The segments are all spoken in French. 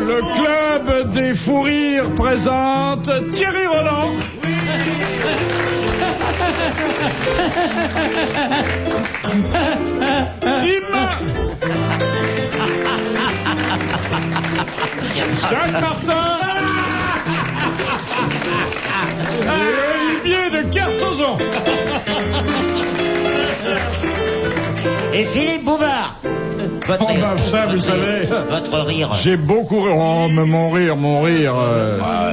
Le club des fous rires présente Thierry Roland. Sim. Jacques Martin. Et Olivier de Kersauzon. Et Philippe Bouvard. Votre Oh bah ça, vous savez, votre rire. j'ai beaucoup... Oh, mais mon rire,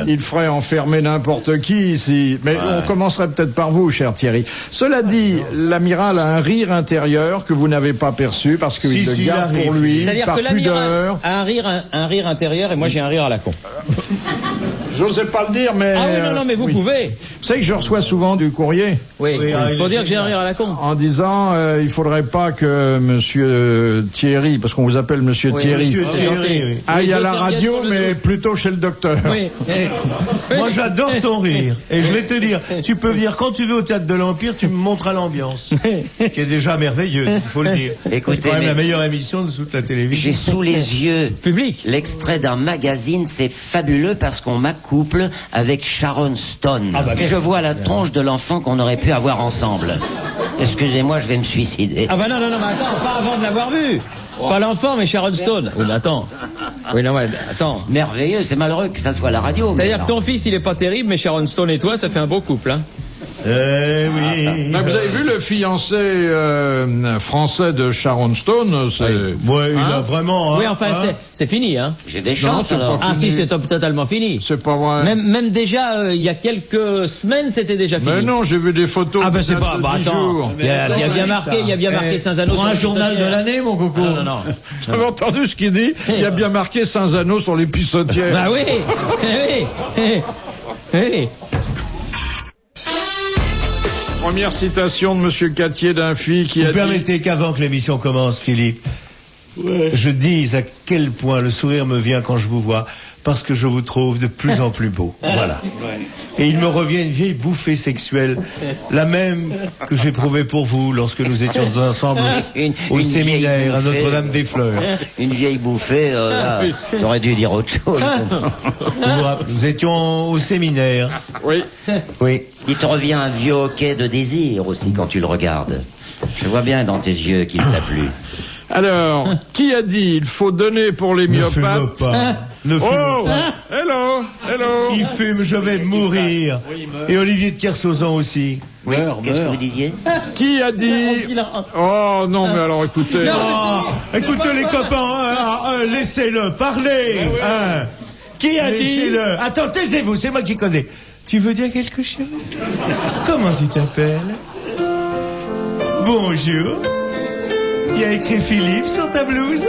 il ferait enfermer n'importe qui ici. Mais on commencerait peut-être par vous, cher Thierry. Cela dit, l'amiral a un rire intérieur que vous n'avez pas perçu parce qu'il le garde pour lui, C'est-à-dire par que l'amiral pudeur. a un rire intérieur et moi j'ai un rire à la con. J'osais pas le dire, mais... Ah oui, non, mais vous oui. pouvez. Vous savez que je reçois souvent du courrier Oui, pour dire que j'ai un rire à la con. en disant il faudrait pas que monsieur Thierry, parce qu'on vous appelle monsieur Thierry, Monsieur Thierry, oui. aille à la Deux radio, serviettes pour le mais dos. plutôt chez le docteur. Oui. Moi, j'adore ton rire. Et je vais te dire, tu peux venir quand tu veux au Théâtre de l'Empire, tu me montres à l'ambiance. Qui est déjà merveilleuse, il faut le dire. Écoutez, c'est quand même mais- la meilleure émission de toute la télévision. J'ai sous les yeux Public. l'extrait d'un magazine, c'est fabuleux parce qu'on m'accouple avec Sharon Stone. Je vois la tronche de l'enfant qu'on aurait pu avoir ensemble. Excusez-moi, je vais me suicider. Ah bah non, mais attends, pas avant de l'avoir vu. Pas l'enfant, mais Sharon Stone. Oui, mais attends. Oui, non, mais attends. Merveilleux, c'est malheureux que ça soit à la radio. mais C'est-à-dire non. que ton fils, il est pas terrible, mais Sharon Stone et toi, ça fait un beau couple, hein. Oui. Mais vous avez vu le fiancé français de Sharon Stone, c'est... Ouais, il a vraiment... Oui, hein, enfin, hein. c'est fini, hein. J'ai des chances c'est pas alors. fini. Ah si, c'est totalement fini. C'est pas vrai. Même déjà, il y a quelques semaines, c'était déjà fini. Mais non, j'ai vu des photos. Ah ben c'est pas, de bah 10 attends, jours. il y a bien marqué Saint-Zano Pour sur un le journal de pissotière. l'année, mon coco. Non. Vous avez entendu ce qu'il dit? Il y a bien marqué Saint-Zano sur les pissotières. Bah oui, oui. Première citation de monsieur Cattier d'un fille qui Vous a dit... permettez qu'avant que l'émission commence, Philippe, je dise à quel point le sourire me vient quand je vous vois, parce que je vous trouve de plus en plus beau. Voilà. Et il me revient une vieille bouffée sexuelle, la même que j'éprouvais pour vous lorsque nous étions ensemble au Une séminaire vieille à bouffée. Notre-Dame-des-Fleurs. Une vieille bouffée, là, t'aurais dû dire autre chose. Nous étions au séminaire. Oui. Oui. Il te revient un vieux hoquet de désir aussi quand tu le regardes. Je vois bien dans tes yeux qu'il t'a plu. Alors, qui a dit il faut donner pour les Ne fume myopathes? pas. Ne fume Oh, pas. hello. Il fume, je vais mourir. Et Olivier de Kersauzon aussi. Oui, qu'est-ce que vous disiez? Qui a dit... Oh non, mais alors écoutez... Oh, écoutez les copains, laissez-le parler. Hein. Qui a dit... Laissez-le. Attends, taisez-vous, c'est moi qui connais. Tu veux dire quelque chose? Comment tu t'appelles? Bonjour. Il y a écrit Philippe sur ta blouse.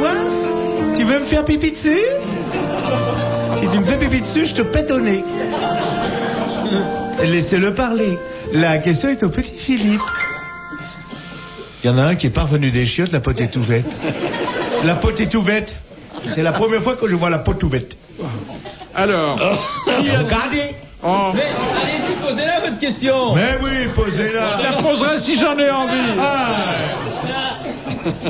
Quoi? Tu veux me faire pipi dessus? Si tu me fais pipi dessus, je te pète au nez. Laissez-le parler. La question est au petit Philippe. Il y en a un qui est parvenu des chiottes, la pote est ouverte. La pote est ouverte. C'est la première fois que je vois la pote ouverte. Alors... Regardez. Oh, Mais allez-y, posez-la votre question. Mais oui, je posez-la. la poserai si j'en ai envie.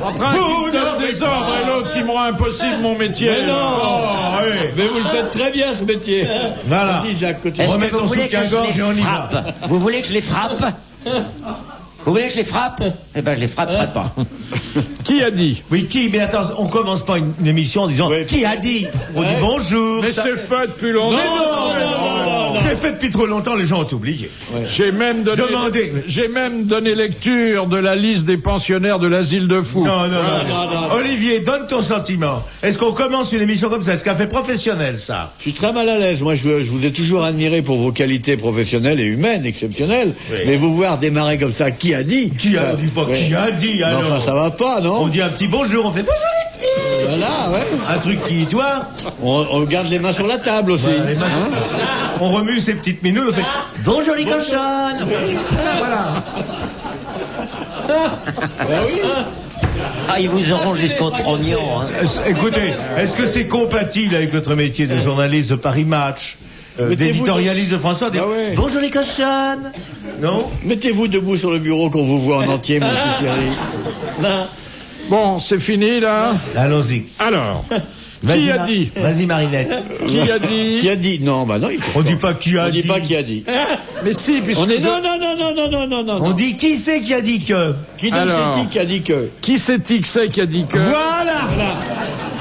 Entre un qui me donne des ordres et l'autre qui me rend impossible mon métier. Mais non. Oh, oui. Mais vous le faites très bien ce métier. Voilà. Est-ce Remets que ton vous voulez que je soutien-gorge et on les y va. frappe? Vous voulez que je les frappe? Vous voulez que je les frappe? Eh ben, je les frapperai pas. Qui a dit? Oui, qui? Mais attends, on commence pas une émission en disant qui a dit? On dit bonjour. Mais ça- c'est fait depuis longtemps. Mais non. C'est fait depuis trop longtemps, les gens ont oublié. J'ai même donné... Demandez. J'ai même donné lecture de la liste des pensionnaires de l'asile de fous. Non. Olivier, donne ton sentiment. Est-ce qu'on commence une émission comme ça? Est-ce qu'un fait professionnel, ça? Je suis très mal à l'aise. Moi, je vous ai toujours admiré pour vos qualités professionnelles et humaines exceptionnelles. Mais vous voir démarrer comme ça, qui a dit? Qui a dit pas? Ouais. Qui a dit, Mais alors? enfin, ça va pas, On non? dit un petit bonjour, on fait bonjour les petits. Voilà, ouais. Un truc qui, toi, On garde les mains sur la table aussi. voilà, les machins. On remue ses petites minoules, on fait bonjour les cochonnes. Voilà. Ah, ils vous auront jusqu'au trognon, hein. Écoutez, est-ce que c'est compatible avec notre métier de journaliste de Paris Match, d'éditorialiste de François? Ah ouais. Bonjour les cochonnes. Non? Mettez-vous debout sur le bureau qu'on vous voit en entier, mon petit Thierry. Bon, c'est fini là. Allons-y. Alors, Qui a dit? Vas-y, Marinette. Qui a dit? Qui a dit? Non, bah non. On dit pas qui a dit. On dit pas qui a dit. Mais si, puisque On est non. On dit qui c'est qui a dit que. Qui donc Alors. c'est qui a dit que? Qui c'est-il que c'est qui a dit que? Voilà.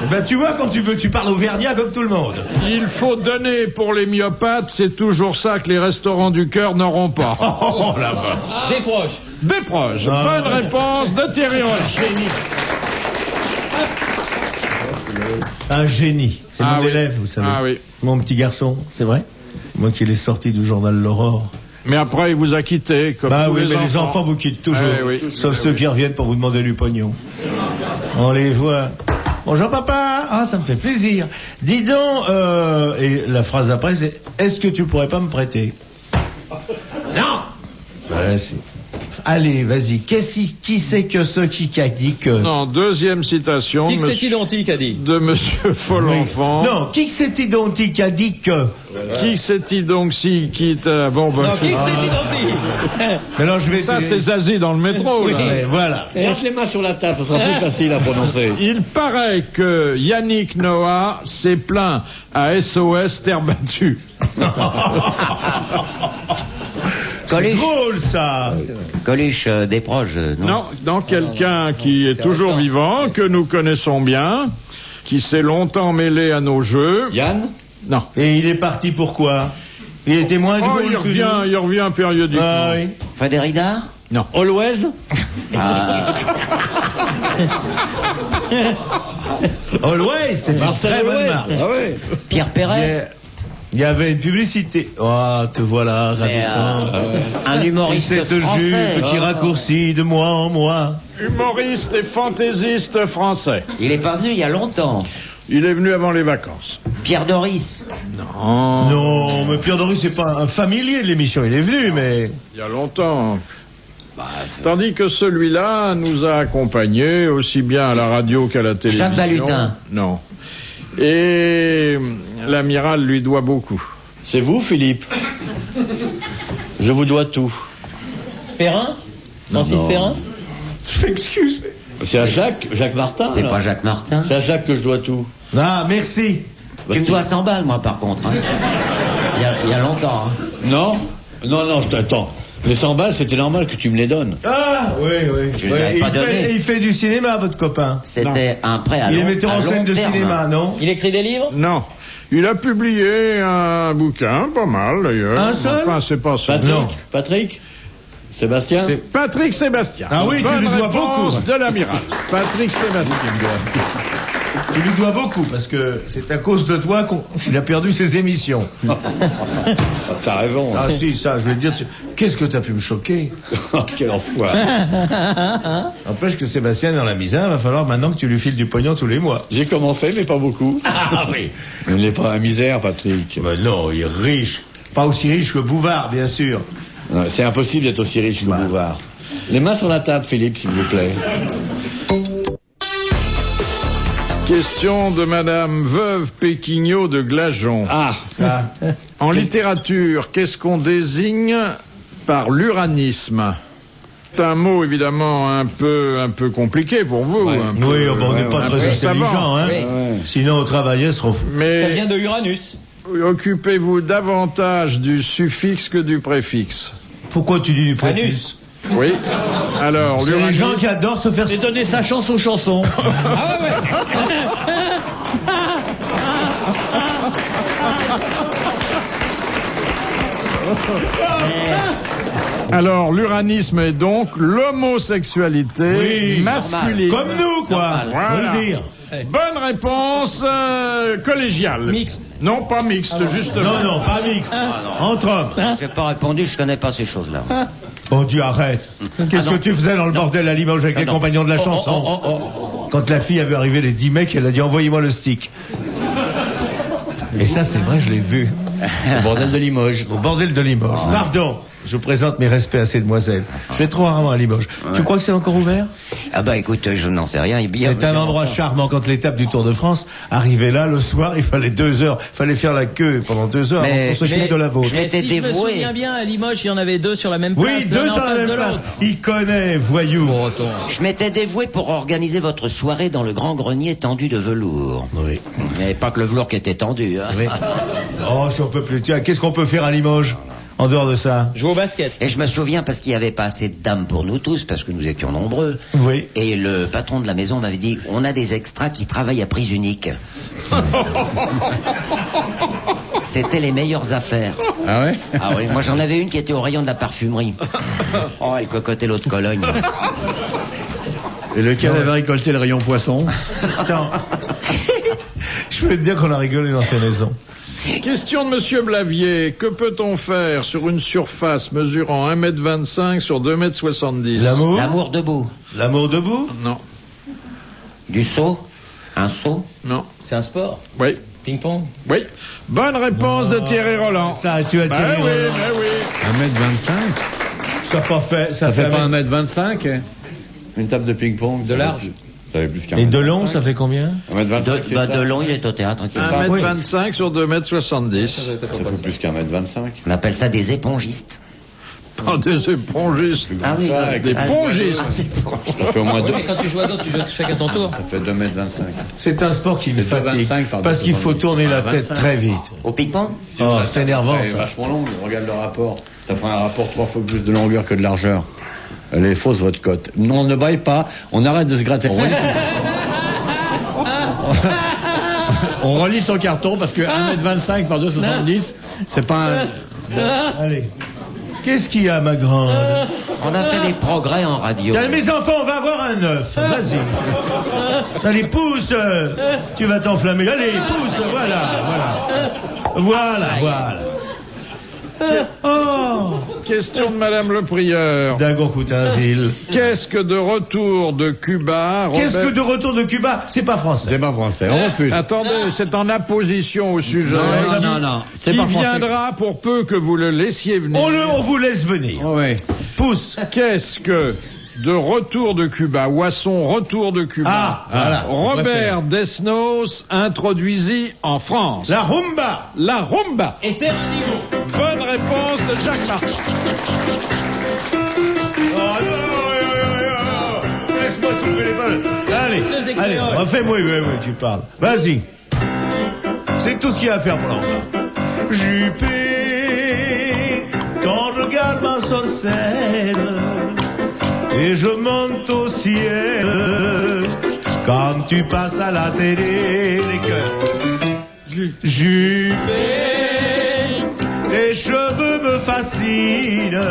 Eh ben, tu vois, quand tu veux, tu parles auvergnat comme tout le monde. Il faut donner pour les myopathes, c'est toujours ça que les restaurants du cœur n'auront pas. Oh la vache. Des proches. Des proches. Bonne réponse de Thierry Rocher. Un génie. C'est mon oui. élève, vous savez. Ah oui. Mon petit garçon, c'est vrai. Moi qui l'ai sorti du journal L'Aurore. Mais après, il vous a quitté, comme Bah tous oui, les mais enfants. les enfants vous quittent toujours. Oui. Sauf ceux qui reviennent pour vous demander du pognon. On les voit. Bonjour papa. Ah, ça me fait plaisir. Dis donc, et la phrase d'après c'est, est-ce que tu pourrais pas me prêter? Non. Ouais, si. Allez, vas-y. Qui c'est que ce qui a dit que? Non, deuxième citation Qui de que c'est monsieur, identique a dit? de monsieur Folenfant. Non, qui c'est donc qui a dit que? Qui c'est-il donc si quitte bon, bah, Non, qui que c'est identique? Mais non, je vais. ça, c'est Zazie dans le métro, là. Ouais, voilà. Lâche les mains sur la table, ça sera plus facile à prononcer. Il paraît que Yannick Noah s'est plaint à SOS Terre battue. C'est Coluche, drôle ça. Coluche des proches, non? Non, quelqu'un qui est toujours vivant, que nous connaissons bien, qui s'est longtemps mêlé à nos jeux. Yann? Non. Et il est parti pourquoi? Il était moins Oh, drôle il que nous. revient périodiquement. Ah oui. Frédéric Non. Always? Always, c'est une Marcel très bonne Always? marque. Ah ouais. Pierre Perret? Il y avait une publicité. Oh, te voilà, ravissant. Un Et humoriste cette français. jupe qui raccourcit de mois en mois. Humoriste et fantaisiste français. Il est pas venu il y a longtemps. Il est venu avant les vacances. Pierre Doris. Non, mais Pierre Doris, c'est pas un familier de l'émission. Il est venu, mais... Il y a longtemps. Tandis que celui-là nous a accompagnés aussi bien à la radio qu'à la télévision. Jacques Balutin. Non. Et l'amiral lui doit beaucoup. C'est vous, Philippe? Je vous dois tout. Perrin? Francis Non. Perrin? Je m'excuse, mais... C'est à Jacques Martin? C'est là. pas Jacques Martin. C'est à Jacques que je dois tout. Ah, merci. Tu me dois 100 balles, moi, par contre. Hein. Il y a longtemps. Hein. Non, attends. Les 100 balles, c'était normal que tu me les donnes. Ah, oui. Je les avais pas donné. Il fait du cinéma, votre copain. C'était un prêt à Il est long, metteur à en scène long de terme. cinéma, non? Il écrit des livres? Non. Il a publié un bouquin, pas mal d'ailleurs. Un seul? Enfin, c'est pas ça. Patrick? Non. Patrick? Sébastien? C'est Patrick Sébastien. Ah oui, tu Bonne lui dois réponse beaucoup. de l'amiral. Patrick Sébastien. Tu lui dois beaucoup, parce que c'est à cause de toi qu'il a perdu ses émissions. T'as raison. Ah si, ça, je vais te dire, qu'est-ce que t'as pu me choquer? Quel enfoiré. N'empêche que Sébastien est dans la misère, va falloir maintenant que tu lui files du pognon tous les mois. J'ai commencé, mais pas beaucoup. Ah oui. Il n'est pas à misère, Patrick. Mais non, il est riche. Pas aussi riche que Bouvard, bien sûr. Ouais, c'est impossible d'être aussi riche que Bouvard. Les mains sur la table, Philippe, s'il vous plaît. Question de Madame Veuve Péquignot de Glageon. Ah, En littérature, qu'est-ce qu'on désigne par l'uranisme? C'est un mot évidemment un peu compliqué pour vous. Ouais. un peu, Oui, bon, on n'est pas un très peu intelligent, savant. hein. Oui. Sinon, on travaillait, se refou. Ça Mais vient de Uranus. occupez-vous davantage du suffixe que du préfixe. Pourquoi tu dis du préfixe? Oui. Alors, C'est les l'uranisme. gens qui adorent se faire... j'ai donné sa chance aux chansons. Ah ouais. Alors, l'uranisme est donc l'homosexualité Oui, masculine. Comme nous, quoi. Voilà. Faut le dire. Bonne réponse collégiale. Mixte. Non, pas mixte, justement. Non, pas mixte. Entre hommes. J'ai pas répondu, je connais pas ces choses-là. Oh Dieu, arrête. Qu'est-ce que tu faisais dans le bordel à Limoges avec les compagnons de la chanson? Quand la fille avait arrivé les 10 mecs, elle a dit envoyez-moi le stick. Et ça, c'est vrai, je l'ai vu. Au bordel de Limoges. Au bordel de Limoges. Pardon. Je présente mes respects à ces demoiselles. Je vais trop rarement à Limoges. Ouais. Tu crois que c'est encore ouvert? Ah bah écoute, je n'en sais rien. C'est un endroit charmant. Quand l'étape du Tour de France arrivait là, le soir, il fallait 2 heures. Il fallait faire la queue pendant 2 heures avant qu'on se chemine de la vôtre. Je me souviens bien, à Limoges, il y en avait 2 sur la même place. Oui, 2 sur la même place. Il connaît, voyou. Je m'étais dévoué pour organiser votre soirée dans le grand grenier tendu de velours. Oui. Mais pas que le velours qui était tendu. Hein. Oui. Oh, si on peut plus. Tiens, qu'est-ce qu'on peut faire à Limoges? En dehors de ça. Jouer au basket. Et je me souviens parce qu'il n'y avait pas assez de dames pour nous tous, parce que nous étions nombreux. Oui. Et le patron de la maison m'avait dit, on a des extras qui travaillent à prise unique. C'était les meilleures affaires. Ah ouais? Ah oui, moi j'en avais une qui était au rayon de la parfumerie. Oh, elle cocotait l'eau de Cologne. Et lequel avait récolté le rayon poisson? Attends. Je voulais te dire qu'on a rigolé dans ces maisons. Question de Monsieur Blavier. Que peut-on faire sur une surface mesurant 1,25 m sur 2,70 m? L'amour? L'amour debout. L'amour debout? Non. Du saut? Un saut? Non. C'est un sport? Oui. Ping-pong? Oui. Bonne réponse de Thierry Roland. Ça, tu as Thierry Roland. Oui. 1,25 m? Ça pas fait. Ça fait pas 1,25 m? Une table de ping-pong? De large? Et de long, ça fait combien? 1,25 m. De long, il est au théâtre. 1,25 m sur 2,70 m. Ça fait plus qu'un 1,25 m. On appelle ça des épongistes. Pas des épongistes. Ah oui, des pongistes. Ça fait au moins 2. Oui, mais quand tu joues à d'autres, tu joues chacun ton tour. Ça fait 2,25 m. C'est un sport qui me C'est fatigue. 2,25 par Parce qu'il faut 2,70. tourner la tête 25. très vite. Au ping-pong? Oh, c'est énervant, C'est ça. vachement long. Regarde le rapport. Ça fera un rapport 3 fois plus de longueur que de largeur. Elle est fausse, votre cote. Non, on ne baille pas. On arrête de se gratter. On relit son carton parce que 1,25 m par 2,70, c'est pas un... Allez. Qu'est-ce qu'il y a, ma grande? On a fait des progrès en radio. Tiens, mes enfants, on va avoir un œuf. Vas-y. Allez, pousse. Tu vas t'enflammer. Allez, pousse. Voilà. Oh. Question de Madame le Prieur. Dagon-Coutainville. Qu'est-ce que de retour de Cuba? Qu'est-ce que de retour de Cuba? C'est pas français. C'est pas français, on refuse. Attendez, c'est en apposition au sujet. Non. C'est Qui pas français. viendra pour peu que vous le laissiez venir. On vous laisse venir. Oh, ouais. Pousse. Qu'est-ce que de retour de Cuba, Oisson, retour de Cuba, Ah, voilà. Robert Desnos introduisit en France? La rumba. La rumba. Et terre indigo. Bonne réponse de Jacques Martin. Oh non. Laisse-moi trouver les balles. Allez, refais-moi, oui, tu parles. Vas-y. C'est tout ce qu'il y a à faire pour la rumba. Juppé, ton regard m'ensorcelle et je monte au ciel quand tu passes à la télé. Les cœurs. Juppé, tes cheveux me fascinent.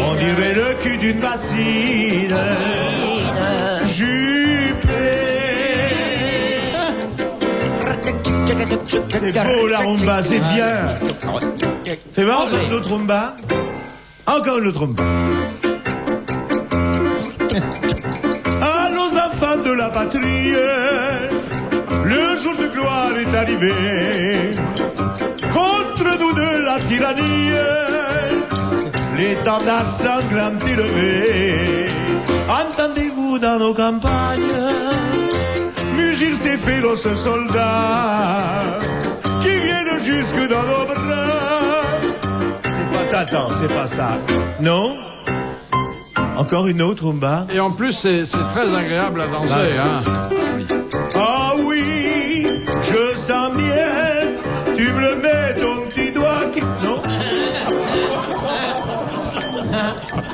On dirait le cul d'une bassine. Juppé. C'est beau la rumba, c'est bien. Fais voir une autre rumba. Encore une autre rumba. À nos enfants de la patrie, le jour de gloire est arrivé. Contre nous de la tyrannie, l'étendard sanglant élevé. Entendez-vous dans nos campagnes mugir ces féroces soldats qui viennent jusque dans nos bras? Attends, c'est pas ça. Non? Encore une autre rumba? Et en plus, c'est très agréable à danser, hein. Ah oui, je sens bien. Tu me le mets ton petit doigt qui... Non?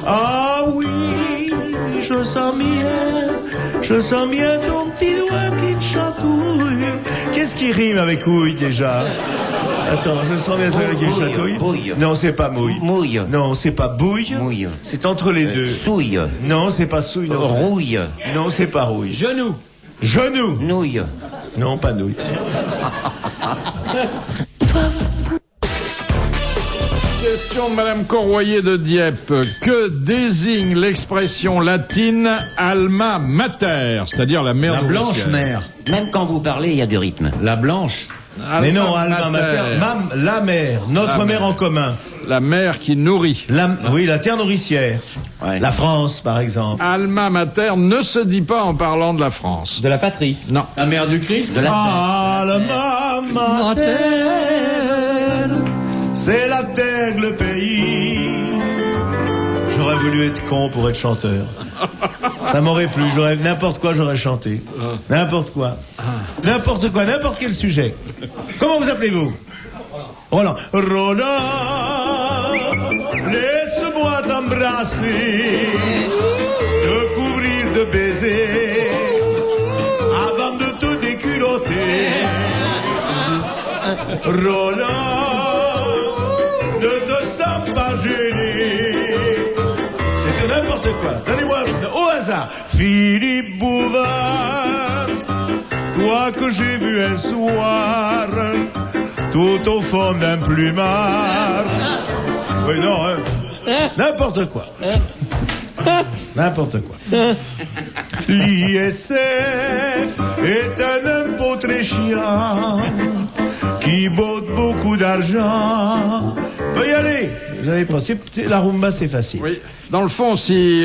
Ah oui, je sens bien ton petit doigt qui me chatouille. Qu'est-ce qui rime avec couille déjà? Attends, je sens bien ton doigt qui me chatouille. Bouille. Non, c'est pas mouille. Mouille. Non, c'est pas bouille. Mouille. C'est entre les deux. Souille. Non, c'est pas souille. Non. Rouille. Non, c'est pas rouille. Genou. Genou. Nouille. Non, pas nouille. Question de Madame Corroyer de Dieppe. Que désigne l'expression latine alma mater, c'est-à-dire la mère La blanche nourricière? mère. Même quand vous parlez, il y a du rythme. La blanche. Mais non, alma mater, la mère, notre mère en commun. La mer qui nourrit. Oui, la terre nourricière. Ouais. La France, par exemple. Alma mater ne se dit pas en parlant de la France. De la patrie. Non. La mère du Christ. De la Alma mater, c'est la terre, le pays. J'aurais voulu être con pour être chanteur. Ça m'aurait plu, n'importe quoi j'aurais chanté. N'importe quoi. N'importe quoi, n'importe quel sujet. Comment vous appelez-vous? Roland. Roland, laisse-moi t'embrasser, te couvrir de baisers, avant de te déculotter. Roland, ne te sens pas gêné. C'est n'importe quoi. Donnez-moi au hasard. Philippe Bouvard, toi que j'ai vu un soir, tout au fond d'un plumard. Oui, non, hein. N'importe quoi. N'importe quoi. L'ISF est un impôt très chiant qui botte beaucoup d'argent. Peut y aller. J'avais pensé, la rumba c'est facile. Oui. Dans le fond, si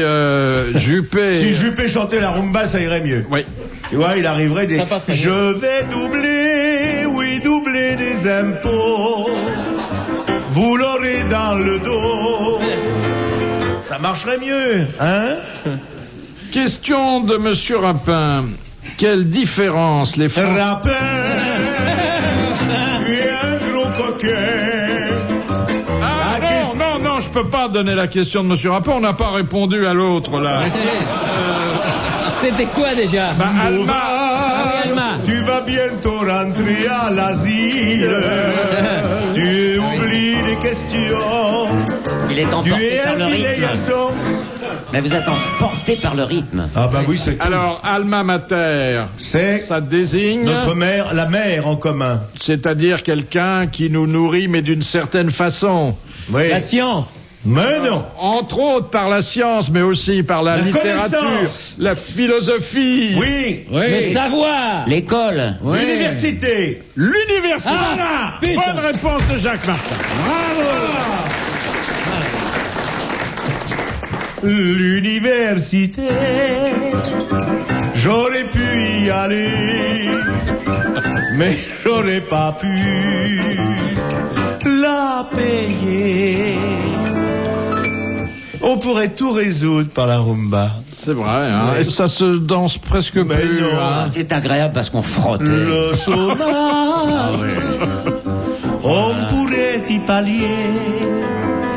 Juppé... Si Juppé chantait la rumba, ça irait mieux. Oui. Tu vois, il arriverait des... Ça Je vais doubler, oui, doubler des impôts. Vous l'aurez dans le dos. Ça marcherait mieux, hein? Question de Monsieur Rapin. Quelle différence les Français... Rapin et un gros coquin. Non, je peux pas donner la question de Monsieur Rapin. On n'a pas répondu à l'autre, là. C'était quoi déjà? Alma... Alma. Tu vas bientôt rentrer à l'asile. Tu oublies les questions. Il est Tu emporté es par le un filet rythme. garçon. Mais vous êtes emporté par le rythme. Ah bah oui, c'est Alors, alma mater, c'est ça désigne... notre mère, la mère en commun. C'est-à-dire quelqu'un qui nous nourrit, mais d'une certaine façon. Oui. La science. Mais non. Entre autres par la science, mais aussi par la littérature, connaissance. la philosophie, Oui. Le savoir. L'école. L'université. l'université. Ah, putain. Bonne réponse de Jacques Martin. L'université. J'aurais pu y aller, mais j'aurais pas pu la payer. On pourrait tout résoudre par la rumba. C'est vrai, hein. Et ça se danse presque Mais plus. non. Hein. C'est agréable parce qu'on frotte. Le chômage, on pourrait y pallier.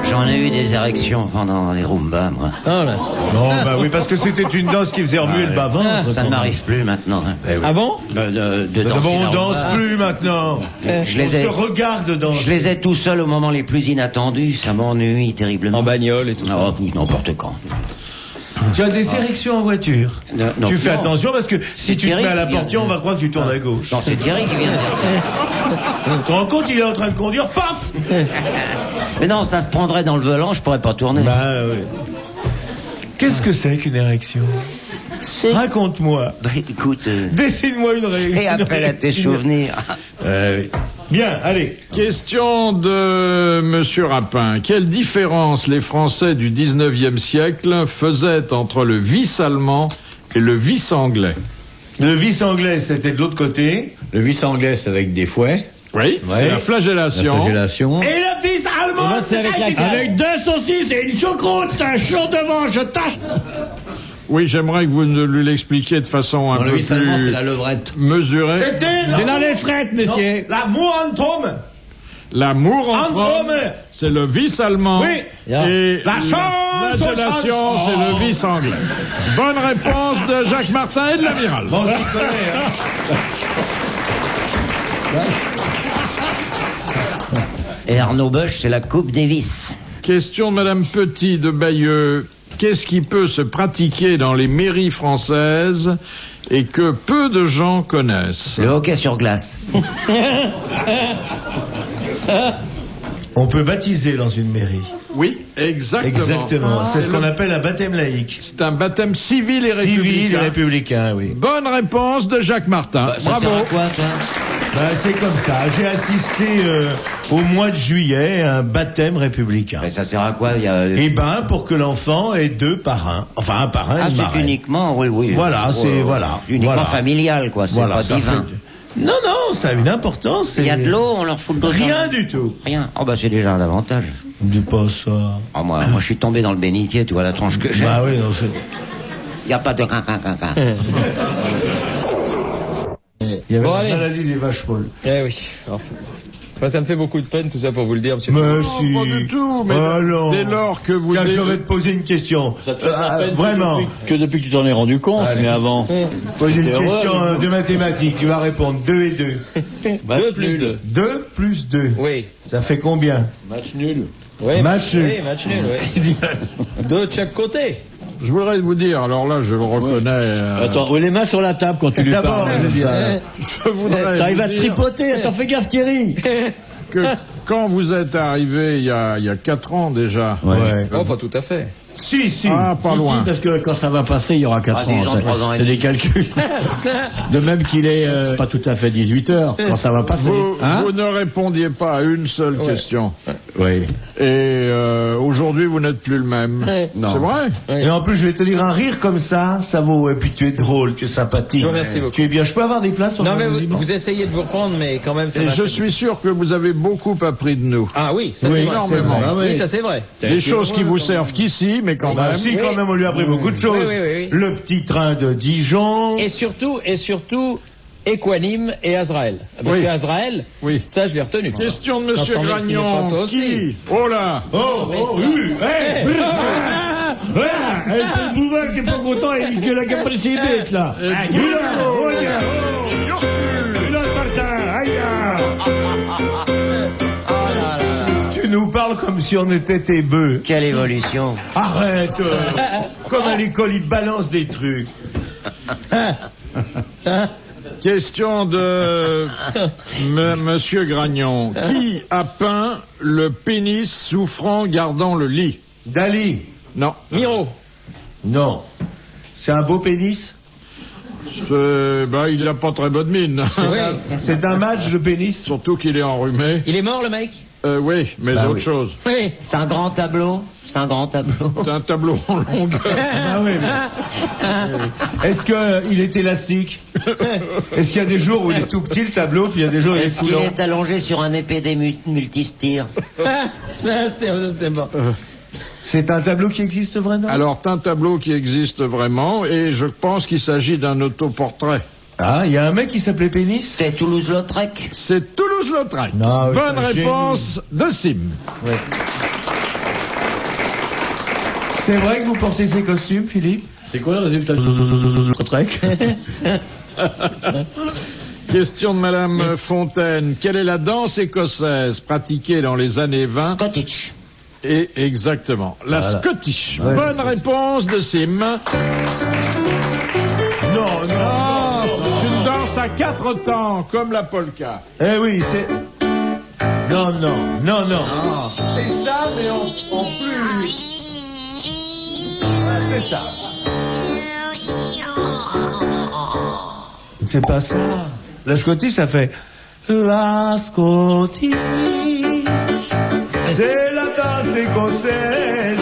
J'en ai eu des érections pendant les Rumbas, moi. Oh là. Non, bah oui, parce que c'était une danse qui faisait remuer le bas-ventre. Ça ne m'arrive plus maintenant. Hein. Eh oui. Ah bon? De danser D'abord, on la danse rumba. plus maintenant. Je les On ai- se regarde danser. Je les ai tout seuls au moment les plus inattendus. Ça m'ennuie terriblement. En bagnole et tout ça. Oh, oui, n'importe quand. Tu as des érections en voiture. Non, Tu fais non. attention parce que si tu te Thierry mets à la qui vient portière, de- on va croire que tu tournes à gauche. Non, c'est Thierry qui vient de dire ça. Tu te rends compte, il est en train de conduire, paf. Mais non, ça se prendrait dans le volant, je pourrais pas tourner. Bah oui. Qu'est-ce que c'est qu'une érection? Raconte-moi. Bah, écoute, Dessine-moi une réaction. et appelle à tes souvenirs. Oui. Bien, allez. Question de Monsieur Rapin. Quelle différence les Français du 19e siècle faisaient entre le vice allemand et le vice anglais? Le vice anglais, c'était de l'autre côté. Le vice anglais, c'est avec des fouets. Oui, c'est la flagellation. Flagellation. Et le vice allemand, Et l'autre, c'est avec la canne. Avec 2 saucisses et une choucroute, un chaud devant, je tâche. Oui, j'aimerais que vous lui l'expliquiez de façon un Dans le peu vice allemand, c'est plus la levrette. mesurée. C'est dans les frettes, messieurs. L'amour entre hommes. L'amour entre Entre hommes, hommes. c'est le vice allemand. Oui. Et La chance, flagellation, chance. c'est le vice anglais. Bonne réponse de Jacques Martin et de l'amiral. Bon, je connais, hein. Et Arnaud Boeuf, c'est la Coupe Davis. Question de Madame Petit de Bayeux. Qu'est-ce qui peut se pratiquer dans les mairies françaises et que peu de gens connaissent? Le hockey sur glace. On peut baptiser dans une mairie. Oui, exactement. Exactement. C'est ce qu'on appelle un baptême laïque. C'est un baptême civil et républicain. Civil et républicain, oui. Bonne réponse de Jacques Martin. Ça Bravo. sert à quoi, ça? Ben, c'est comme ça. J'ai assisté au mois de juillet à un baptême républicain. Mais ça sert à quoi? Eh ben, pour que l'enfant ait 2 parrains. Enfin, un parrain et une marraine. C'est uniquement, oui. Voilà, c'est, voilà. Uniquement voilà. familial, quoi. C'est pas divin. Non, ça a une importance. Il y a de l'eau, on leur fout de l'eau. Rien du tout. Rien. Oh, bah, c'est déjà un avantage. Dis pas ça. Oh, moi, je suis tombé dans le bénitier, tu vois la tronche que j'ai. Bah oui, non, c'est... Il n'y a pas de quinquin. Il y avait la maladie des vaches folles. Eh oui. Enfin, ça me fait beaucoup de peine tout ça pour vous le dire, monsieur. Mais si. Pas du tout, mais dès lors que vous... Tiens, je vais te poser une question. Ça te fait la peine vraiment. que depuis que tu t'en es rendu compte, mais avant. Poser une question de mathématiques. Tu vas répondre 2 et 2. 2 plus 2. 2 plus 2. Oui. Ça fait combien? Match nul. Oui, match nul. Oui, match nul, oui. 2 de chaque côté. Je voudrais vous dire, alors là, je le reconnais... Attends, les mains sur la table quand tu lui D'abord, parles. je veux dire, je voudrais T'arrives vous à te dire tripoter, attends, fais gaffe Thierry. que quand vous êtes arrivé il y a 4 ans déjà... Ouais. Oh, pas tout à fait. Si. Ah, pas loin. Parce que quand ça va passer, il y aura 4 ans. disons 3 ans et C'est demi. des calculs. De même qu'il est pas tout à fait 18 heures quand ça va passer. Vous ne répondiez pas à une seule question. Oui. Et aujourd'hui, vous n'êtes plus le même. Non. C'est vrai? Et en plus, je vais te dire, un rire comme ça vaut. Et puis tu es drôle, tu es sympathique. Je vous remercie beaucoup. Tu es bien. Je peux avoir des places? Non, mais vous essayez de vous reprendre, mais quand même, ça Et m'a je fait- suis sûr que vous avez beaucoup appris de nous. Ah oui, ça Oui, c'est vrai. énormément. C'est vrai. Ah oui, oui. ça c'est vrai. Des choses qui vous servent qu'ici, mais quand Bah même. si, quand même, on lui a appris beaucoup de choses. Oui. Le petit train de Dijon. Et surtout, Équanime et Azraël. Parce Oui. que Azraël, Oui. ça je l'ai retenu. Question de Monsieur Quand on met le Gragnon. petit poteau Qui? Oh là! C'est le bouval qui est pas content et qui l'a capté ses bêtes là. Tu nous parles comme si on était tes bœufs. Quelle évolution. Arrête. Comme à l'école, ils balancent des trucs. Question de Monsieur Gragnon. Qui a peint le pénis souffrant gardant le lit? Dali. Non. Miro. Non. C'est un beau pénis? Il n'a pas très bonne mine. Oui. C'est un match de pénis? Surtout qu'il est enrhumé. Il est mort le mec? Oui, mais Bah autre oui. chose. Oui. C'est un grand tableau. C'est un grand tableau. C'est un tableau en longueur. Ah oui, mais... Est-ce qu'il est élastique? Est-ce qu'il y a des jours où il est tout petit le tableau, puis il y a des jours où il est Est-ce tout qu'il long? est allongé sur un épée des multistires? C'était bon. C'est un tableau qui existe vraiment? Alors, c'est un tableau qui existe vraiment, et je pense qu'il s'agit d'un autoportrait. Ah, il y a un mec qui s'appelait Pénis? C'est Toulouse-Lautrec. C'est Toulouse-Lautrec. Non, oui, Bonne c'est un réponse de Sim. Ouais. C'est vrai que vous portez ces costumes, Philippe? C'est quoi le résultat de Lautrec? Question de Madame Fontaine. Quelle est la danse écossaise pratiquée dans les années 20? Scottish. Et exactement, la Voilà. Scottish. Ouais, Bonne la réponse de Sim. Non, Ah, c'est une danse à 4 temps, comme la polka. Eh oui, c'est... Non. C'est ça, mais en plus... Ah, c'est ça. C'est pas ça. La Scottish, ça fait... La Scottish, c'est la danse écossaise,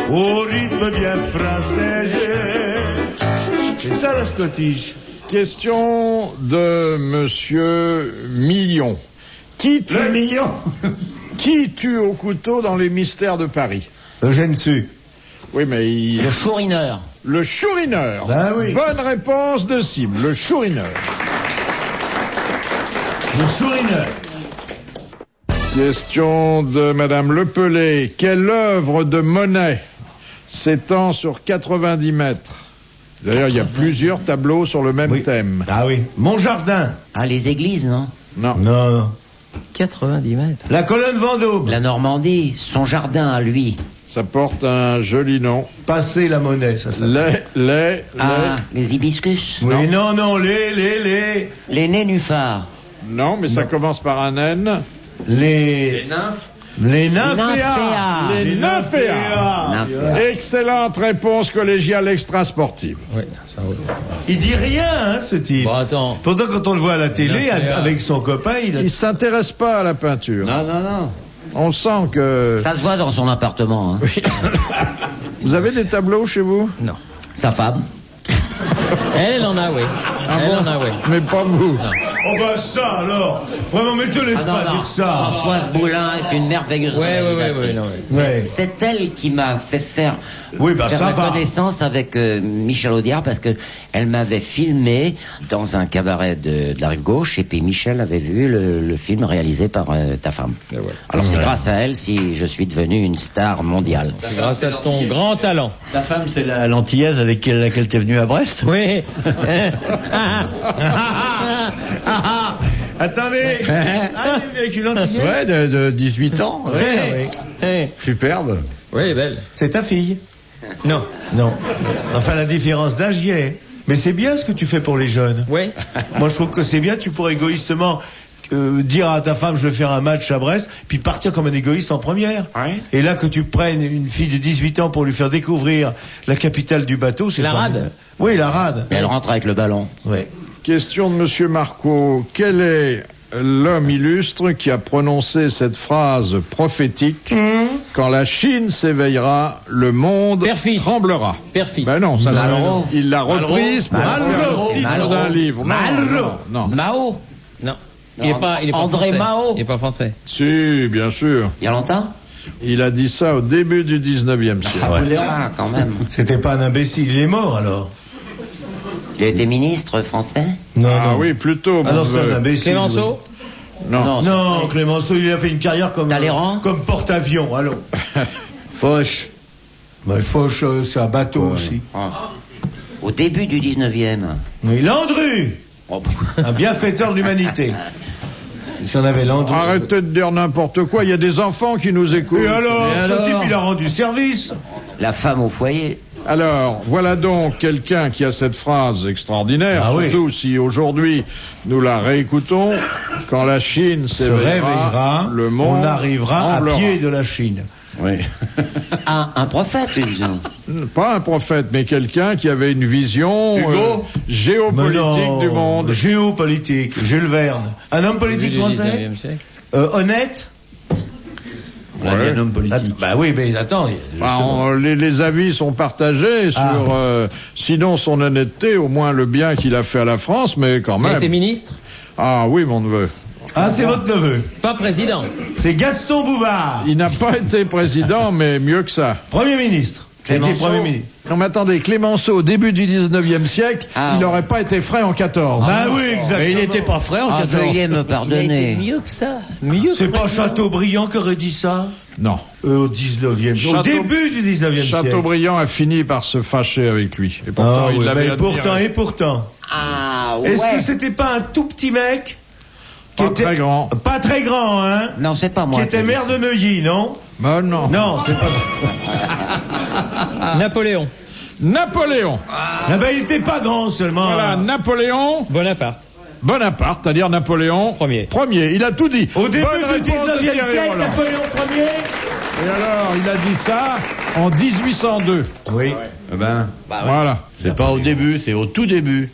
au rythme bien française. C'est ça la Scottish. Question de Monsieur Million. Qui tue au couteau dans les mystères de Paris? Eugène Sue. Oui, mais Le chourineur. le chourineur. Ben oui. Bonne réponse de Sim, le chourineur. Le chourineur. Question de Madame Lepelé. Quelle œuvre de Monet s'étend sur 90 mètres? D'ailleurs, il y a plusieurs tableaux sur le même thème. Ah oui. Mon jardin. Ah, les églises, non? Non. Non. 90 mètres. La colonne Vendôme. La Normandie, son jardin à lui. Ça porte un joli nom. Passer la monnaie, ça s'appelle. Les hibiscus. Oui, non, les... Les nénuphars. Non, mais ça commence par un N. Les... nymphes. Les nymphéas. Les nymphéas. Excellente réponse collégiale extrasportive. Oui, ça oui. Il dit rien, hein, ce type. Bon, attends. Pourtant, quand on le voit à la télé, avec son copain, Il s'intéresse pas à la peinture. Non. On sent que... Ça se voit dans son appartement. Hein. Vous avez des tableaux chez vous? Non. Sa femme. Elle en a, oui. Elle en a, oui. Mais pas vous. Non. Oh bah ça alors. Vraiment, mais te laisse pas dire ça. Françoise Boulin est une merveilleuse réalisatrice. Ouais. C'est elle qui m'a fait faire, ça la va. connaissance avec Michel Audiard parce que elle m'avait filmé dans un cabaret de la rive gauche et puis Michel avait vu le film réalisé par ta femme. Alors c'est grâce à elle si je suis devenu une star mondiale. C'est grâce à ton grand talent. Ta femme, c'est la l'antillaise avec laquelle t'es venu à Brest? Oui. Attendez. Avec une antillaise. Ouais, de 18 ans. Superbe. Oui, belle. C'est ta fille? Non. Non. Enfin, la différence d'âge y est. Mais c'est bien ce que tu fais pour les jeunes. Oui. Moi, je trouve que c'est bien. Tu pourrais égoïstement dire à ta femme, je vais faire un match à Brest, puis partir comme un égoïste en première. Ouais. Et là, que tu prennes une fille de 18 ans pour lui faire découvrir la capitale du bateau, c'est La formidable. rade. Oui, la rade. Elle rentre avec le ballon. Oui. Question de Monsieur Marco. Quel est l'homme illustre qui a prononcé cette phrase prophétique? Quand la Chine s'éveillera, le monde Perfide. tremblera. Perfide. Ben non, ça Malraux. il l'a reprise pour faire le titre Malraux. d'un livre. Non. Mao. Non. Il est pas André français. Mao. Il est pas français. Si, bien sûr. Il y a longtemps? Il a dit ça au début du 19e siècle. Ah, quand même. C'était pas un imbécile. Il est mort, alors. Il a été ministre français? Non, Ah non. oui, plutôt. Ah non, mon c'est un neveu. imbécile. Clémenceau? Non. Non, Clémenceau, il a fait une carrière comme Talleyrand porte-avions, allons. Foch. Mais Foch, c'est un bateau aussi. Au début du 19e. Mais Landru, Oh, un bienfaiteur de l'humanité. Si on avait Landru. Arrêtez de dire n'importe quoi, il y a des enfants qui nous écoutent. Et alors, ce type, il a rendu service. la femme au foyer. Alors, voilà donc quelqu'un qui a cette phrase extraordinaire, Ah oui. surtout si aujourd'hui nous la réécoutons. Quand la Chine Se s'éveillera, réveillera, le monde on arrivera à tremblera. pied de la Chine. Oui. Un prophète, disons. Pas un prophète, mais quelqu'un qui avait une vision Hugo Mais géopolitique non, du monde. Géopolitique, Jules Verne. Un homme politique Du français 19e siècle. honnête. On a dit un homme politique. Bah oui, mais attends. Bah, les avis sont partagés sur, sinon son honnêteté, au moins le bien qu'il a fait à la France, mais quand Il a même. été ministre? Ah oui, mon neveu. Ah, c'est votre neveu. Pas président. C'est Gaston Bouvard. Il n'a pas été président, mais mieux que ça. Premier ministre. Il a été Clémenceau. Premier ministre. Non mais attendez, Clémenceau, au début du 19e siècle, Ah, il ouais. n'aurait pas été frais en 14. Bah oui, exactement. Mais il n'était pas frais en Ah, 14. veuillez me Il a été pardonner. mieux que ça. Mieux C'est que pas président. Chateaubriand qui aurait dit ça Non. Au 19e. Au début du 19e siècle. Chateaubriand a fini par se fâcher avec lui. Et pourtant, Ah il oui, l'avait mais pourtant admiré. et pourtant. Ah, ouais. Est-ce que c'était pas un tout petit mec Pas très grand. Pas très grand, hein. Non, c'est pas moi. Qui était qui- maire de Neuilly, non? Ben non. Non, c'est pas. Napoléon. Napoléon. Ah ben, il était pas grand seulement. Voilà, Napoléon Bonaparte. Bonaparte, c'est-à-dire Napoléon. Premier. Il a tout dit. Au début Bonne du réponse de 19e Thierry siècle, Roland. Napoléon Ier. Et alors, il a dit ça en 1802. Oui. Eh ben, Voilà. c'est pas au début, c'est au tout début.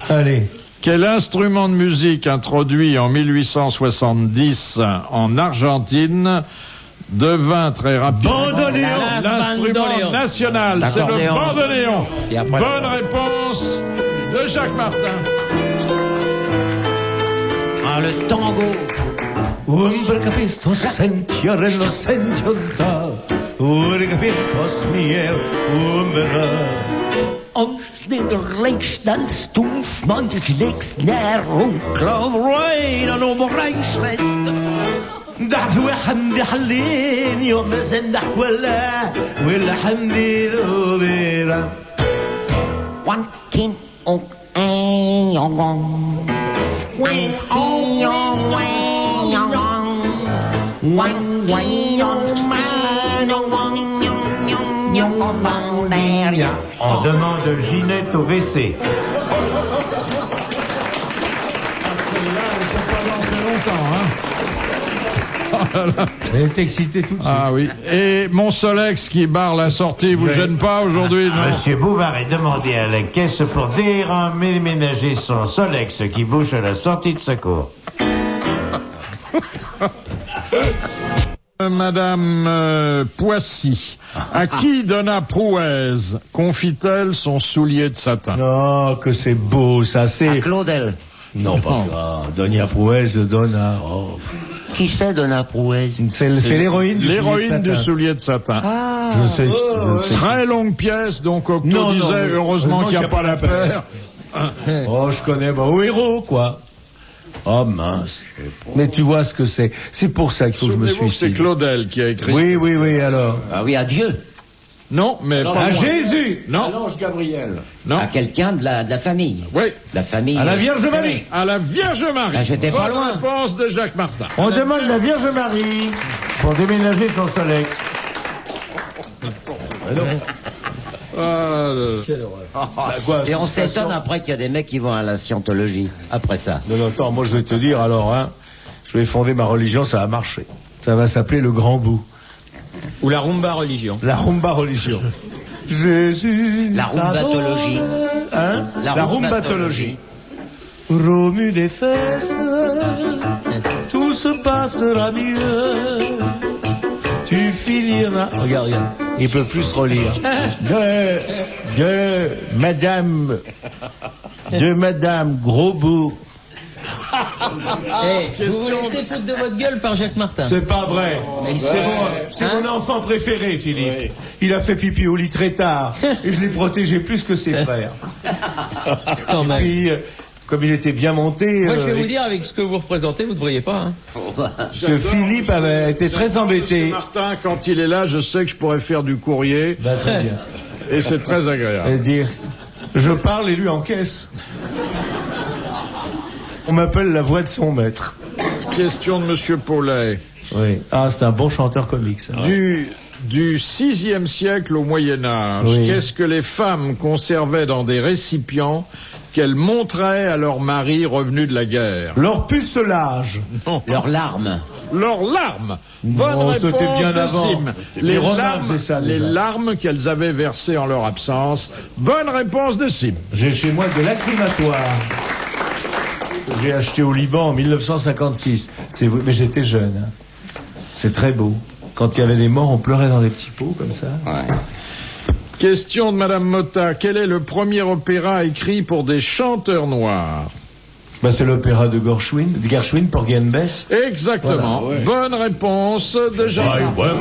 Allez. Quel instrument de musique introduit en 1870 en Argentine devint très rapidement Bandoneon. l'instrument Bandoneon. national? C'est le L'accordéon. bandoneon. Et après, Bonne réponse de Jacques Martin. Ah, le tango. Capistos sentiorello sentiota. Capistos mier Angst links, dan stoef, mandig links naar Roekloof, rein en overeinsles. دعوة حمدي حلين يوم زندح ولا حمدي لوبيرا. One king ook een jongen. Een jongen. One jongen. On demande Ginette au WC. Là, il faut pas danser longtemps, hein. Elle est excitée tout de suite. Ah oui. Et mon Solex qui barre la sortie vous gêne pas aujourd'hui, non? Monsieur Bouvard est demandé à la caisse pour déménager son Solex qui bouche à la sortie de secours. Madame Poissy, à qui donna Prouez confie-t-elle son soulier de satin? Non, que c'est beau, ça, À c'est... Claudel. Non, pas Donia Prouez donne à... Oh. Qui c'est Donna Prouez? C'est l'héroïne du L'héroïne du soulier soulier de satin. Ah. Je sais. Très longue pièce, donc Octo Non, disait non, heureusement qu'il n'y a pas la paire. Oh, je connais, bah, au héros, quoi. Oh, mince. Mais tu vois ce que c'est. C'est pour ça qu'il faut que je me Souvenez-vous que c'est suicide. Claudel qui a écrit. Oui, alors. Ah oui, à Dieu. Non, mais pas À loin. Jésus! Non, L'ange Gabriel. non. À quelqu'un de la famille. Oui, La famille. À la Vierge Marie. Céleste. à la Vierge Marie. Là, j'étais pas Bonne loin. réponse de Jacques Martin. On demande la Vierge Marie pour déménager son Solex. Quoi, Et on de toute façon- s'étonne après qu'il y a des mecs qui vont à la scientologie. Après ça. Non, attends, moi je vais te dire, alors, hein, je vais fonder ma religion, ça va marcher. Ça va s'appeler le Grand Bout. Ou la rumba religion. La rumba religion. Jésus. La rumbatologie. Hein? La rumbatologie. Remue des fesses, tout se passera mieux. Tu finiras. Regarde. Il peut plus se relire. De Madame Gros Bout. Vous vous laissez foutre de votre gueule par Jacques Martin. C'est pas vrai. C'est Hein mon enfant préféré, Philippe. Il a fait pipi au lit très tard et je l'ai protégé plus que ses frères. Quand même. Puis, comme il était bien monté, Moi, je vais vous dire, avec ce que vous représentez, vous ne devriez pas. Hein. parce que Philippe avait été très embêté. Martin, quand il est là, je sais que je pourrais faire du courrier Bah, très bien. et c'est très agréable. Et dire, je parle et lui encaisse. On m'appelle la voix de son maître. Question de Monsieur Paulet. Oui. Ah, c'est un bon chanteur comique, ça. Du 6e siècle au Moyen Âge, Oui. qu'est-ce que les femmes conservaient dans des récipients qu'elles montraient à leur mari revenu de la guerre? Leur pucelage. Non. Leurs larmes. Leurs larmes. Bonne Non, réponse c'était bien de avant. Sim. Les Romains faisaient ça, les déjà. larmes qu'elles avaient versées en leur absence. Bonne réponse de Sim. J'ai chez moi de l'acclimatoire. Que j'ai acheté au Liban en 1956. Mais j'étais jeune. Hein. C'est très beau. Quand il y avait des morts, on pleurait dans des petits pots comme ça. Ouais. Question de Madame Motta. Quel est le premier opéra écrit pour des chanteurs noirs? Bah, c'est l'opéra de Gershwin pour Bess. Exactement. Voilà, ouais. Bonne réponse de Jacques Martin.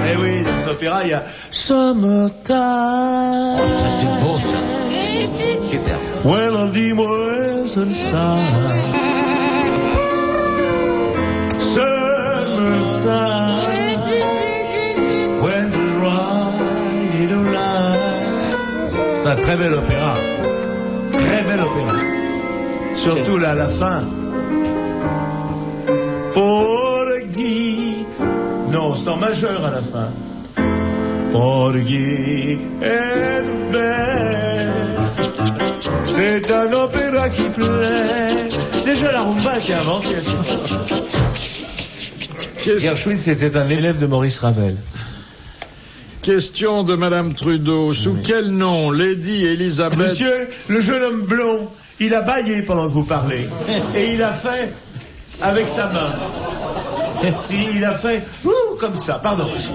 Eh oui, dans cet opéra, il y a Summertime. Ça, c'est beau, ça. Super. Well, dis-moi ça. Summertime. When the ride of life. C'est un très bel opéra. Très bel opéra. Surtout là, à la fin. Porgy. Non, c'est en majeur à la fin. Porgy and Bess. C'est un opéra qui plaît. Déjà, la rumba a été inventée. Gershwin, c'était un élève de Maurice Ravel. Question de Madame Trudeau. Sous quel nom Lady Elizabeth... Monsieur, le jeune homme blond, il a bâillé pendant que vous parlez. Et il a fait avec sa main. Si, il a fait comme ça. Pardon, monsieur.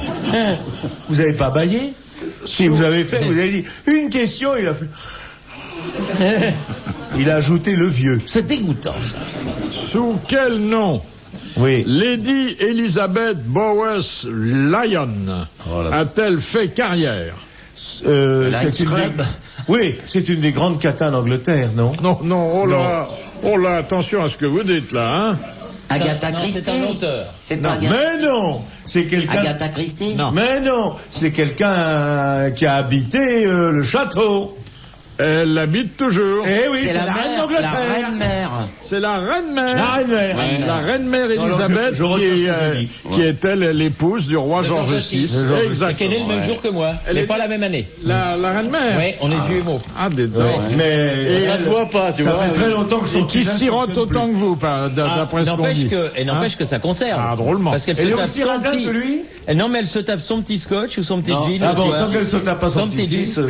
Vous avez pas bâillé? Si, vous avez fait, vous avez dit une question, il a fait. Il a ajouté le vieux. C'est dégoûtant, ça. Sous quel nom Oui. Lady Elizabeth Bowes Lyon a-t-elle fait carrière? C'est une des... Oui, c'est une des grandes catas d'Angleterre, non? Non, oh là, attention à ce que vous dites là, hein? Agatha Non, Christie. c'est un auteur. C'est pas Mais non, c'est quelqu'un. Agatha Christie. Non. Mais non, c'est quelqu'un qui a habité le château. Elle habite toujours. Eh oui, C'est c'est la la reine mère. La d'Angleterre. reine mère. C'est la reine-mère. La reine-mère. La reine-mère Élisabeth je retire ce que j'ai dit. qui était l'épouse du roi George VI. Qui est née le même jour que moi. Elle n'est pas la même année. La reine-mère. Oui, on est jumeaux. Ah, des dents. Mais Ça se voit pas, tu ça vois. fait très longtemps que son Et qui cousin sirote fonctionne autant que vous, d'après ce qu'on dit. N'empêche que ça conserve. Ah, drôlement. Parce qu'elle plus. se Elle est tape aussi son radin petit... que lui. Non, mais elle se tape son petit scotch ou son petit jean. Ah le bon, soir. tant qu'elle se tape pas son Son petit petit jean.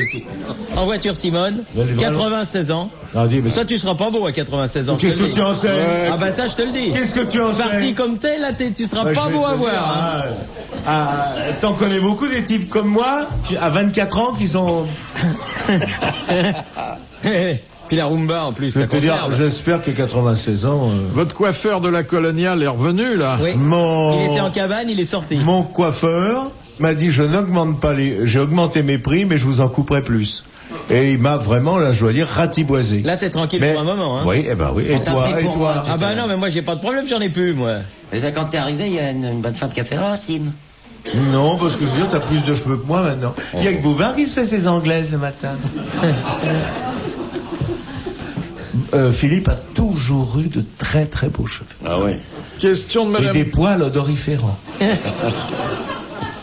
En voiture Simone, Elle est vraiment- 96 ans. Ah, dis, mais Ça, tu seras pas beau à 96 ans. qu'est-ce je te que le tu dis. en sais? Ah bah ça, je te le dis. Qu'est-ce que tu en sais? Parti comme tel, là, tu seras Bah, pas je vais beau te à le dire, voir. T'en connais beaucoup des types comme moi, à 24 ans, qui sont... Puis la rumba, en plus, Je vais ça te dire, conserve. j'espère qu'à 96 ans... Votre coiffeur de la coloniale est revenu, là. Oui. Mon... Il était en cabane, il est sorti. Mon coiffeur m'a dit, je n'augmente pas j'ai augmenté mes prix, mais je vous en couperai plus. Et il m'a vraiment, là, je dois dire, ratiboisé. Là, t'es tranquille Mais- pour un moment, hein. Oui, eh ben oui. Et On t'a toi, pris et pour toi? moi. Ah bah non, mais moi, j'ai pas de problème, j'en ai plus, moi. Mais ça, quand t'es arrivé, il y a une bonne femme qui a fait « Oh, Sim !» Non, parce que je veux dire, t'as plus de cheveux que moi maintenant. Il y a que Bouvard qui se fait ses anglaises le matin. Philippe a toujours eu de très très beaux cheveux. Ah oui. Question de Et madame. des poils odoriférants.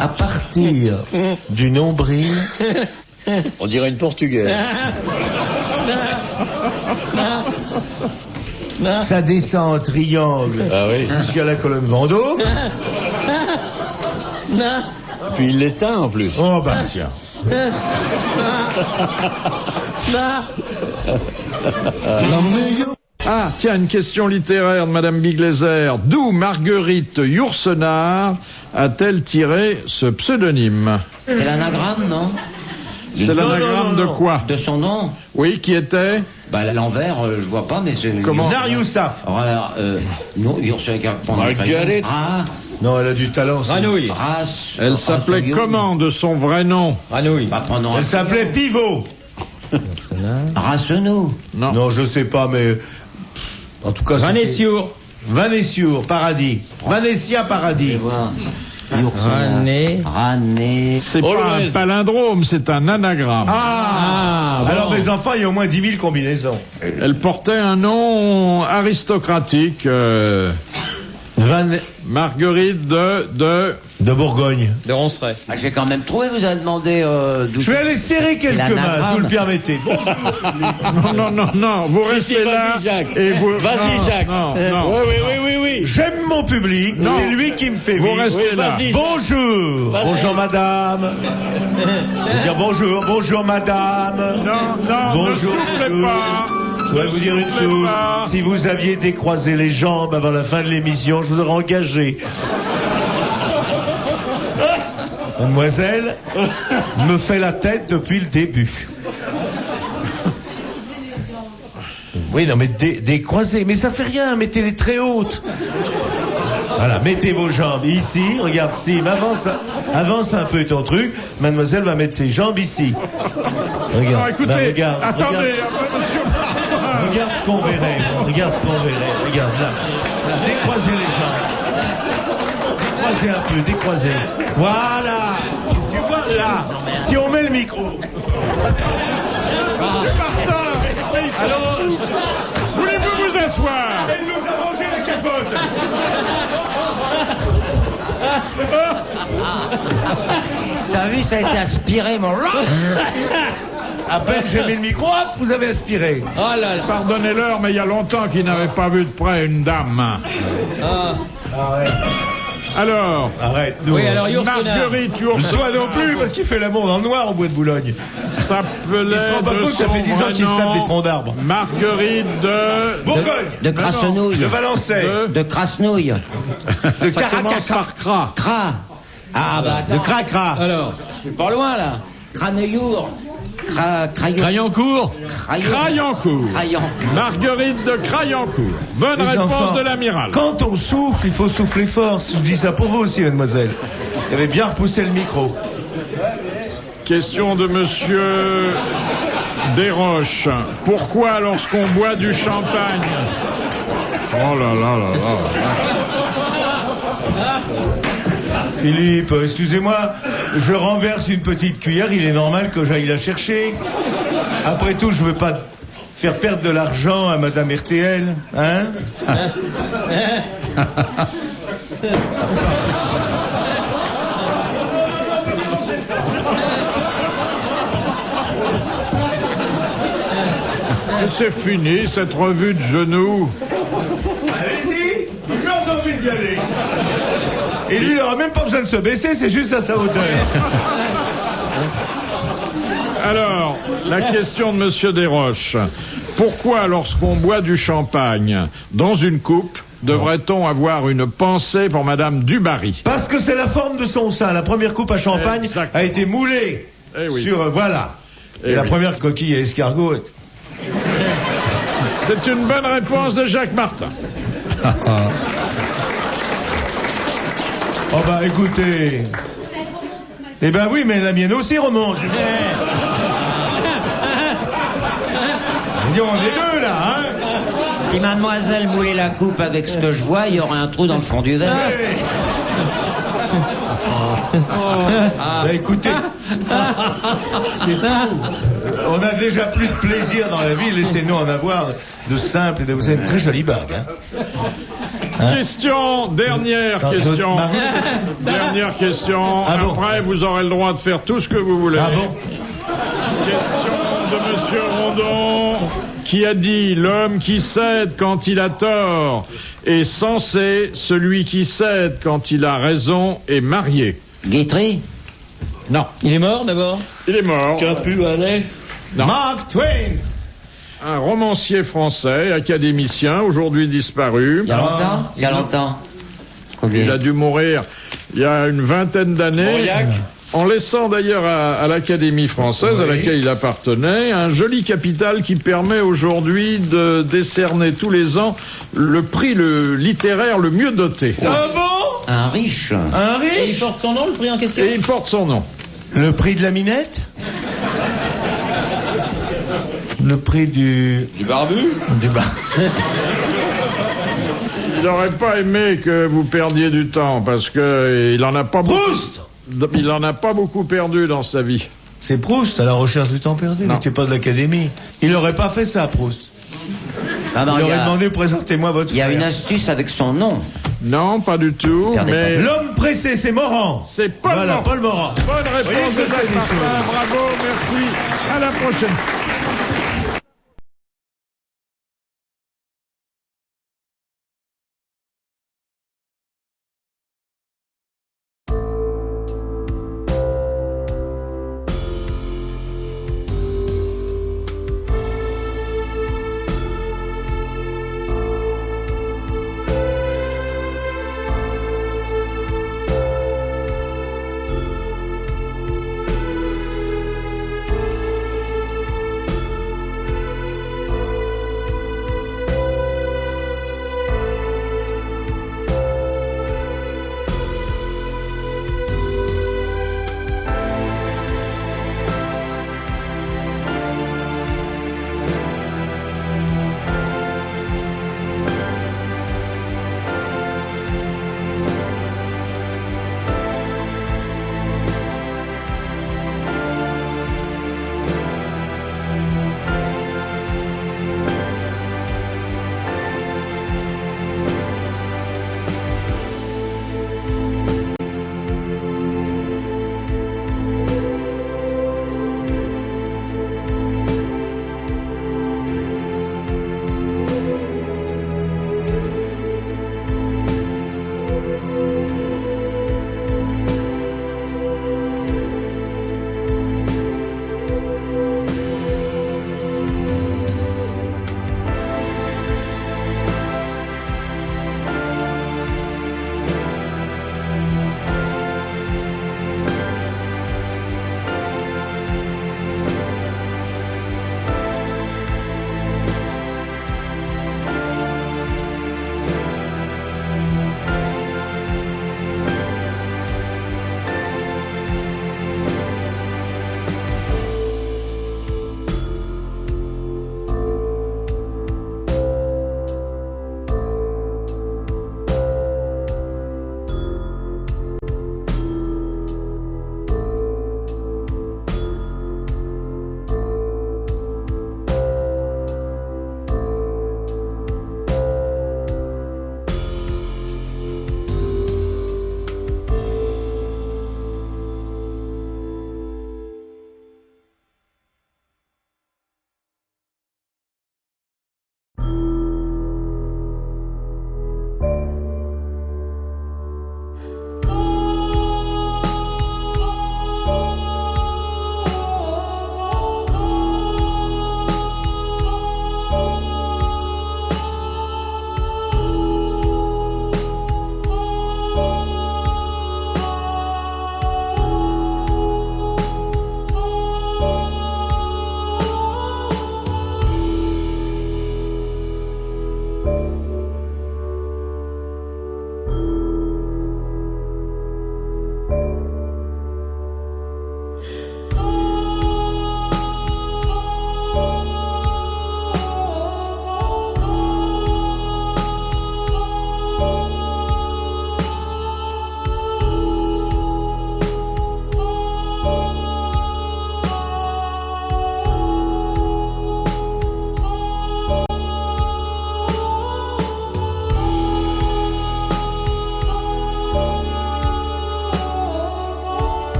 À partir du nombril, On dirait une portugaise. ça descend en triangle Ah oui. jusqu'à la colonne Vendôme. Puis il l'éteint en plus. Oh bah tiens. Ah, tiens, une question littéraire de madame Biglézer. D'où Marguerite Yourcenar a-t-elle tiré ce pseudonyme? C'est l'anagramme, non? C'est l'anagramme de non. quoi? De son nom? Oui, qui était? Bah, l'envers, je vois pas, mais c'est... Comment? Narioussaf. Alors, non, Ursula Marguerite. Ah, Non, elle a du talent. ça. Ranouille. Elle s'appelait comment de son vrai nom? Ranouille. Pas prenons Elle s'appelait Pivot. Rassenou. Non. Non, je sais pas, mais en tout cas. c'était- Vanessiour. Vanessiour, Paradis. Vanessia Paradis. Rané. Rané. C'est pas un Always. palindrome, c'est un anagramme. Ah, bon. Alors mes enfants, il y a au moins 10 000 combinaisons. Elle portait un nom aristocratique. Marguerite De Bourgogne. De Ronceret. Ah, j'ai quand même trouvé, vous avez demandé d'où... Je vais aller serrer quelques mains, l'anagramme. si vous le permettez. Bon, Non, vous restez si, là. vas-y, Jacques. Et vous... Vas-y, non, Jacques. Non, Oui. j'aime mon public, c'est lui qui me fait Vous vivre. restez là. vas-y. Bonjour. Bonjour madame. Je veux dire bonjour madame. Non, Bonjour, ne soufflez monsieur. pas. Je voudrais vous dire une Soufflez chose. pas. Si vous aviez décroisé les jambes avant la fin de l'émission, je vous aurais engagé. Mademoiselle me fait la tête depuis le début. Oui, non, mais décroisez. Mais ça fait rien, mettez-les très hautes. Voilà, mettez vos jambes ici. Regarde, Sim, avance un peu ton truc. Mademoiselle va mettre ses jambes ici. Regarde. Non, écoutez, Ben, regarde, attendez, regarde. monsieur. Regarde ce qu'on verrait. Regarde ce qu'on verrait. Regarde là. Décroisez les jambes. Décroisez un peu, décroisez. Voilà. Tu vois là. Si on met le micro. Alors, voulez-vous vous asseoir? Elle nous a mangé la capote. T'as vu, ça a été aspiré, mon... À peine j'ai mis le micro, hop, vous avez aspiré. Oh là là. Pardonnez-leur, mais il y a longtemps qu'ils n'avaient pas vu de près une dame. Arrête. Alors, Arrête. Nous, Oui, alors Yourcenar. Marguerite Toi non plus, parce qu'il fait l'amour dans le noir au bois de Boulogne. s'appelait Il se rend pas de compte que ça son fait 10 ans vrai qu'il se tape nom des troncs d'arbres. Marguerite de... Bourgogne. De Crassenouille. De Valençay. De Crassenouille. De Ça commence Caracas. par Cra. Cra. Ah bah De attends. Cracra. Alors, Je suis pas loin, là. Craneyour. Crayancourt. Crayancourt. Crayancourt. Marguerite de Crayancourt. Bonne Les réponse enfants, de l'amiral. Quand on souffle, il faut souffler fort. Je dis ça pour vous aussi, mademoiselle. Vous avez bien repoussé le micro. Question de monsieur Desroches. Pourquoi lorsqu'on boit du champagne... Oh là là là là. Philippe, excusez-moi, je renverse une petite cuillère, il est normal que j'aille la chercher. Après tout, je veux pas faire perdre de l'argent à Madame RTL, hein? C'est fini, cette revue de genoux. Allez-y, j'ai envie d'y aller. Et lui, il n'aura même pas besoin de se baisser, c'est juste à sa hauteur. Alors, la question de Monsieur Desroches. Pourquoi, lorsqu'on boit du champagne dans une coupe, devrait-on avoir une pensée pour Madame Dubarry? Parce que c'est la forme de son sein. La première coupe à champagne Exactement. a été moulée sur... voilà. Et la première coquille à escargot... C'est une bonne réponse de Jacques Martin. Oh bah écoutez... Eh ben oui, mais la mienne aussi remonte. On est deux là, hein? Si mademoiselle moulait la coupe avec ce que je vois, il y aurait un trou dans le fond du verre. Hey. Bah écoutez, c'est tout. On a déjà plus de plaisir dans la vie, laissez-nous en avoir de simple. Vous avez une très jolie bague, hein? Question, dernière question. Dernière question. Ah bon? Après, vous aurez le droit de faire tout ce que vous voulez. Ah bon? Question de Monsieur Rondon, qui a dit: l'homme qui cède quand il a tort est censé, celui qui cède quand il a raison est marié. Guitry? Non. Il est mort d'abord? Il est mort. Capuanet. Non. Mark Twain. Un romancier français, académicien, aujourd'hui disparu. Il y a longtemps? Il y a longtemps. Il a dû mourir il y a une vingtaine d'années. Mauriac. En laissant d'ailleurs à l'Académie française, à laquelle il appartenait, un joli capital qui permet aujourd'hui de décerner tous les ans le prix littéraire le mieux doté. Ah bon? Un riche. Un Et il riche? porte son nom, le prix en question? Et il porte son nom. Le prix de la minette? Le prix du barbu. Il n'aurait pas aimé que vous perdiez du temps parce que il en a pas Proust. Il en a pas beaucoup perdu dans sa vie. C'est Proust, à la recherche du temps perdu. Il n'était pas de l'Académie. Il n'aurait pas fait ça, Proust. Ah non, Il il y aurait a, demandé, présentez-moi votre il y a frère. une astuce avec son nom. Non, pas du tout. Regardez Mais L'homme pressé, c'est Morand. c'est Paul Voilà, Morand. Paul Morand. Bonne Voyez réponse que de je sais Jacques des Martin. choses. Bravo, merci. À la prochaine.